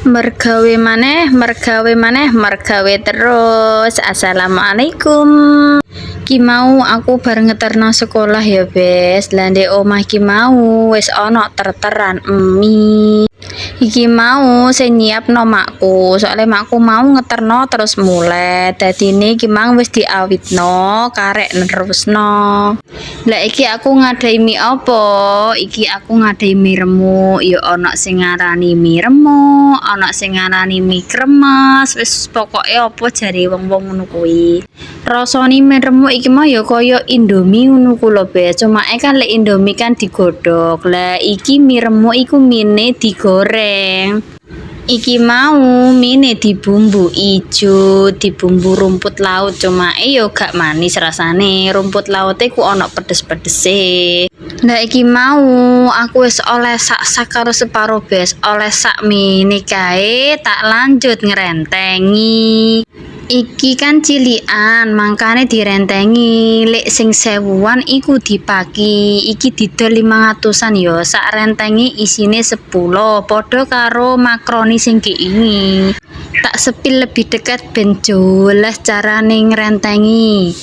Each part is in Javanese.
Mergawe terus. Assalamualaikum. Ki mau aku bareng ngeterno sekolah ya, Bes. Lah ndek omah ki mau wis ana terteran mie. Iki mau sing nyiapno makku, soalnya makku mau ngeterno terus mulai. Dadine iki mang wis diawitno karek nerusno. Lah iki aku ngadai mie apa? Iki aku ngadai mie remuk, ya ana sing ngarani mie remuk, ana sing ngarani mie kremes, wis pokoke apa jare wong-wong ngono kuwi. Rasane mie remuk iki mah ya kaya Indomie ngono ku lho, Bes. Cumake kan lek Indomie kan digodhog. Lah iki mie remuk iku mine digoreng. Iki mau mine dibumbu ijo, dibumbu rumput laut, cumake yo gak manis rasane. Rumput laute ku ana pedes-pedese. Nah iki mau aku wis oleh sak karo separo, Bes. Oleh sak mini kae tak lanjut ngrentengi. Iki kan cilian, mangkane direntengi. Lek sing 1000-an iku dipaki. Iki didol 500-an ya. Sak rentengi isine 10, padha karo makroni sing ini. Tak sepil lebih dekat ben jelas carane ngrentengi.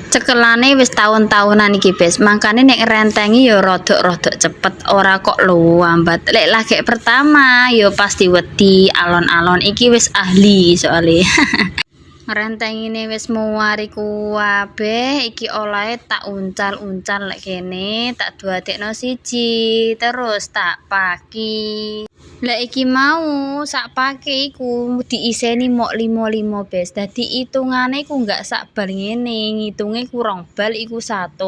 Cekelane wis tahun-tahunan iki, Bes. Mangkane nek ngrentengi ya rodok-rodok cepet, ora kok lambat. Lek lagi pertama ya pasti wedi, alon-alon iki wis ahli soalnya. Ngrentengine wis muwari kuwabeh, iki olahe tak uncal-uncal lek kene, tak duadekno siji, terus tak paki. Lah iki mau sak pake iku diiseni mok 5-5, Bes. Dadi itungane iku enggak sak bal ngene, ngitunge kurang bal iku 100,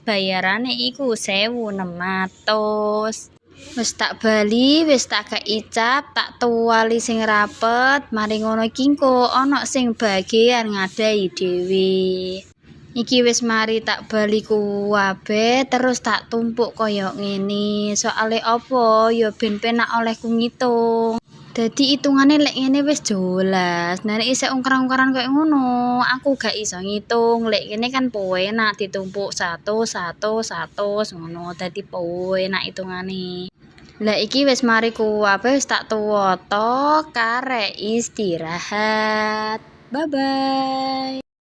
bayarane iku 1600. Wis tak bali, wis tak keicap, tak tuwali sing rapet, mari ngono iki engko ana sing bagian ngadai dhewe. Iki wis mari tak bali kuwabeh, terus tak tumpuk kaya ngene. Soale apa? Ya ben penak olehku ngitung. Dadi itungane lek ngene wis jelas. Nah nek isih ungkar-ungkaran kaya ngono, aku gak iso ngitung. Lek kene kan penak ditumpuk 100 ngono. Dadi penak itungane. Lah iki wis mari kuwabeh wis tak tuwoto karek istirahat. Bye bye.